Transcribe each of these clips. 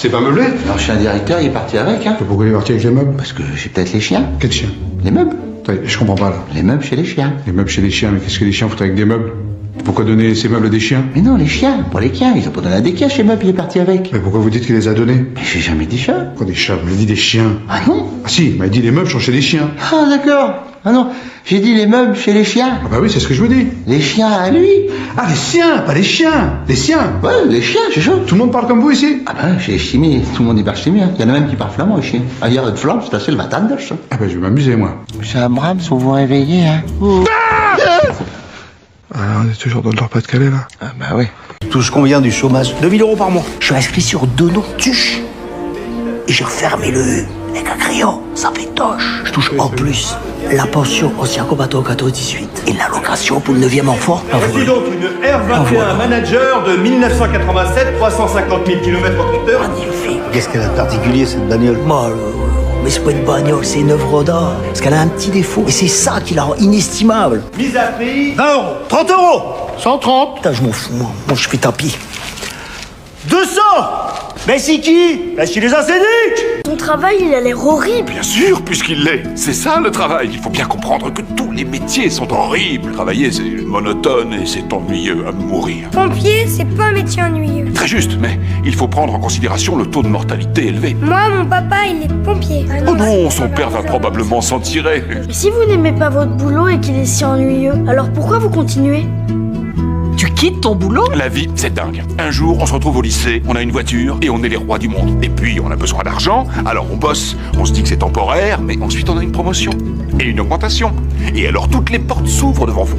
C'est pas meublé? L'ancien directeur, il est parti avec, hein. Pourquoi il est parti avec les meubles? Parce que j'ai peut-être les chiens. Quels chiens? Les meubles. Attends, je comprends pas là. Les meubles chez les chiens. Les meubles chez les chiens, mais qu'est-ce que les chiens foutent avec des meubles? Pourquoi donner ces meubles à des chiens? Mais non, les chiens, pour les chiens. Ils ont pas donné à des chiens chez meubles, il est parti avec. Mais pourquoi vous dites qu'il les a donnés? Mais j'ai jamais dit ça. Pourquoi des chats? Vous m'avez dit des chiens. Ah non? Ah si, il m'a dit les meubles sont chez les chiens. Ah d'accord. Ah non, j'ai dit les meubles chez les chiens. Ah bah oui, c'est ce que je vous dis. Les chiens à lui. Ah les siens, pas les chiens. Les siens. Ouais, les chiens, c'est chaud. Tout le monde parle comme vous ici? Ah ben, chez les chimies, tout le monde y parle chimie. Hein. Il y en a même qui parlent flamand ici. Ah, hier, de flamme, c'est assez le matin de ça. Ah bah je vais m'amuser moi. Monsieur Abrams, vous vous réveillez, hein. Ah, on est toujours dans le Nord-Pas-de-Calais là. Ah bah oui. Touche combien du chômage? 2 000 € par mois. Je suis inscrit sur 2 noms tuches. Et j'ai refermé le E avec un crayon. Ça pétoche. Je touche en plus la pension ancien combattant 14-18 et l'allocation pour le 9e enfant. Voici donc une R21 Manager de 1987, 350 000 km au compteur. Magnifique. Qu'est-ce qu'elle a de particulier, cette bagnole? Mais c'est pas une bagnole, c'est une œuvre d'art. Parce qu'elle a un petit défaut. Et c'est ça qui la rend inestimable. Mise à prix 20 €, 30 €, 130. Putain, je m'en fous, moi. Moi, je fais tapis. 200. Mais c'est qui? Bah, c'est les ascéniques. Ton travail, il a l'air horrible. Bien sûr, puisqu'il l'est. C'est ça le travail. Il faut bien comprendre que tous les métiers sont horribles. Travailler, c'est monotone et c'est ennuyeux à mourir. Pompier, c'est pas un métier ennuyeux. Très juste, mais il faut prendre en considération le taux de mortalité élevé. Moi, mon papa, il est pompier. Ah Oh non, son père va probablement s'en tirer. Et si vous n'aimez pas votre boulot et qu'il est si ennuyeux, alors pourquoi vous continuez? Tu quittes ton boulot? La vie, c'est dingue. Un jour, on se retrouve au lycée, on a une voiture et on est les rois du monde. Et puis, on a besoin d'argent, alors on bosse. On se dit que c'est temporaire, mais ensuite on a une promotion et une augmentation. Et alors toutes les portes s'ouvrent devant vous.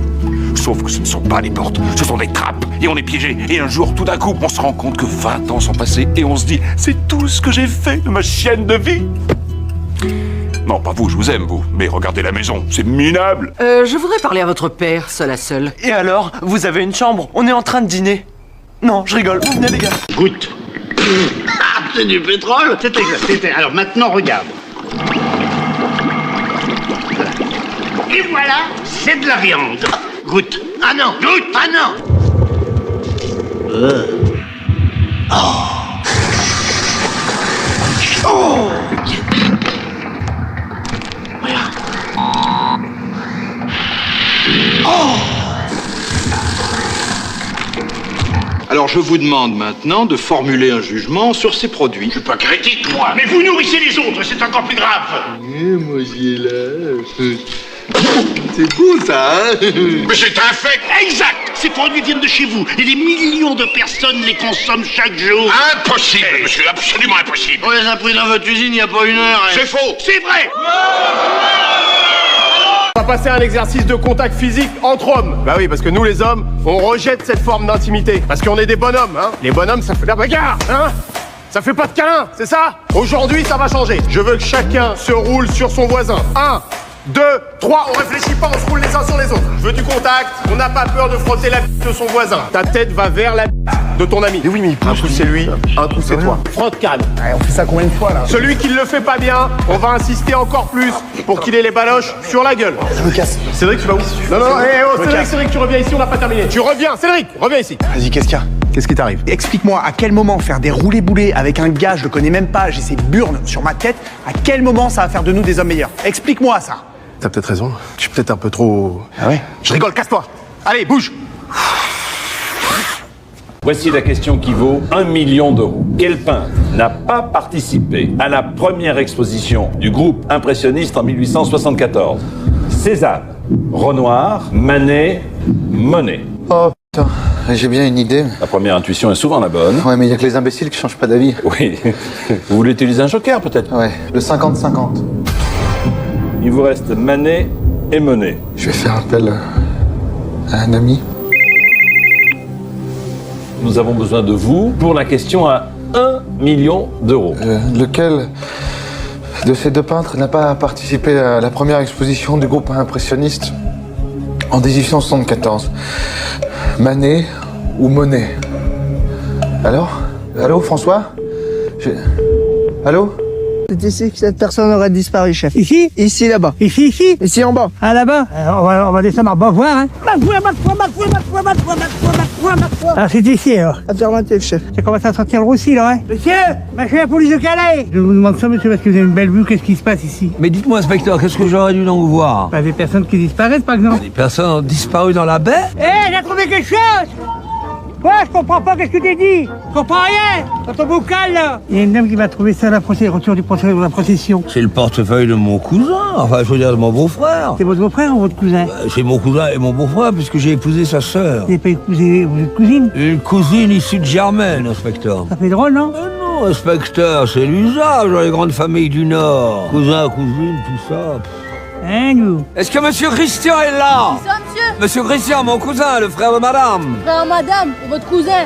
Sauf que ce ne sont pas des portes, ce sont des trappes. Et on est piégé. Et un jour, tout d'un coup, on se rend compte que 20 ans sont passés et on se dit, c'est tout ce que j'ai fait de ma chienne de vie. Non, pas vous, je vous aime, vous. Mais regardez la maison, c'est minable. Je voudrais parler à votre père, seul à seul. Et alors, vous avez une chambre? On est en train de dîner. Non, je rigole. Venez, les gars. Goûte. Ah, c'est du pétrole. C'est exact. Alors maintenant, regarde. Et voilà, c'est de la viande. Goûte. Ah non. Goûte. Ah non. Alors je vous demande maintenant de formuler un jugement sur ces produits. Je suis pas critique, moi. Mais vous nourrissez les autres, c'est encore plus grave. Moi j'y est là. C'est beau ça, hein? Mais c'est un fait. Exact. Ces produits viennent de chez vous et des millions de personnes les consomment chaque jour. Impossible, monsieur, absolument impossible. On les a pris dans votre usine il n'y a pas une heure. C'est faux. C'est vrai. On va passer à un exercice de contact physique entre hommes. Bah oui, parce que nous les hommes, on rejette cette forme d'intimité. Parce qu'on est des bonhommes, hein. Les bonhommes, ça fait la bagarre, hein. Ça fait pas de câlin, c'est ça? Aujourd'hui, ça va changer. Je veux que chacun se roule sur son voisin. 1, 2, 3, on réfléchit pas, on se roule les uns sur les autres. Je veux du contact, on n'a pas peur de frotter la bite de son voisin. Ta tête va vers la bite de ton ami. Mais oui, mais un coup c'est lui, un coup c'est toi. Frotte calme. On fait ça combien de fois là? Celui qui ne le fait pas bien, on va insister encore plus pour qu'il ait les baloches sur la gueule. Je me casse. Cédric, tu vas où? Non, Cédric, tu reviens ici, on n'a pas terminé. Tu reviens, Cédric, reviens ici. Vas-y, qu'est-ce qu'il y a? Qu'est-ce qui t'arrive? Explique-moi, à quel moment faire des roulés-boulés avec un gars, je le connais même pas, j'ai ses burnes sur ma tête, à quel moment ça va faire de nous des hommes meilleurs? Explique-moi ça. T'as peut-être raison, je suis peut-être un peu trop... Ah ouais? Je rigole, casse-toi. Allez, bouge. Voici la question qui vaut 1 million d'euros. Quel peintre n'a pas participé à la première exposition du groupe impressionniste en 1874? Cézanne, Renoir, Manet, Monet. Oh putain, j'ai bien une idée. La première intuition est souvent la bonne. Ouais, mais il y a que les imbéciles qui changent pas d'avis. Oui. Vous voulez utiliser un joker peut-être? Ouais, le 50-50. Il vous reste Manet et Monet. Je vais faire appel à un ami. Nous avons besoin de vous pour la question à 1 million d'euros. Lequel de ces deux peintres n'a pas participé à la première exposition du groupe impressionniste en 1874? Manet ou Monet? Alors? Allô, François? Allô? C'est ici que cette personne aurait disparu, chef. Ici? Ici, là-bas. Ici? Ici, en bas. Ah, là-bas? On va descendre en bas voir, hein. Ah, c'est ici, alors. Affirmatif, chef. Ça commence à sentir le roussi, là, hein. Monsieur, je suis la police de Calais. Je vous demande ça, monsieur, parce que vous avez une belle vue. Qu'est-ce qui se passe ici? Mais dites-moi, inspecteur, qu'est-ce que j'aurais dû donc voir? Des personnes qui disparaissent, par exemple. Des personnes ont disparu dans la baie? Hé, j'ai trouvé quelque chose! Quoi? Je comprends pas, qu'est-ce que t'as dit? Je comprends rien! Dans ton bocal, là! Il y a une dame qui va trouver ça à la retour du de la procession. C'est le portefeuille de mon cousin, enfin, je veux dire, de mon beau-frère. C'est votre beau-frère ou votre cousin? C'est mon cousin et mon beau-frère, puisque j'ai épousé sa sœur. Vous n'avez pas épousé votre cousine? Une cousine issue de Germaine, inspecteur. Ça fait drôle, non? Non, inspecteur, c'est l'usage dans les grandes familles du Nord. Cousin, cousine, tout ça. Hein, nous? Est-ce que monsieur Christian est là? C'est ça, monsieur? Monsieur Christian, mon cousin, le frère de madame. Frère, madame, et votre cousin.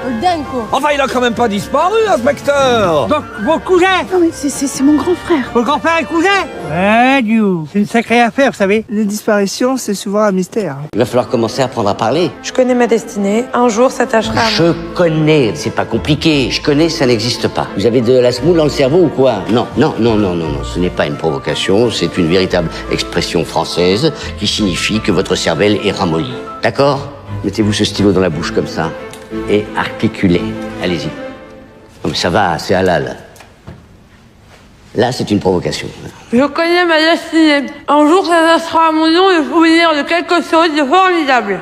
Le dingue, quoi. Enfin, il a quand même pas disparu, inspecteur. Donc, votre cousin? Non, mais c'est mon grand frère. Votre grand-frère et cousin? Ouais, nous. C'est une sacrée affaire, vous savez. Les disparitions, c'est souvent un mystère. Il va falloir commencer à apprendre à parler. Je connais ma destinée. Un jour, ça tâchera. Je connais, c'est pas compliqué. Je connais, ça n'existe pas. Vous avez de la semoule dans le cerveau ou quoi? Non. Ce n'est pas une provocation, c'est une véritable expression française qui signifie que votre cervelle est ramollie. D'accord? Mettez-vous ce stylo dans la bouche comme ça et articulez. Allez-y. Non mais ça va, c'est halal. Là, c'est une provocation. Je connais ma destinée. Un jour, ça tâchera à mon nom le souvenir de quelque chose de formidable.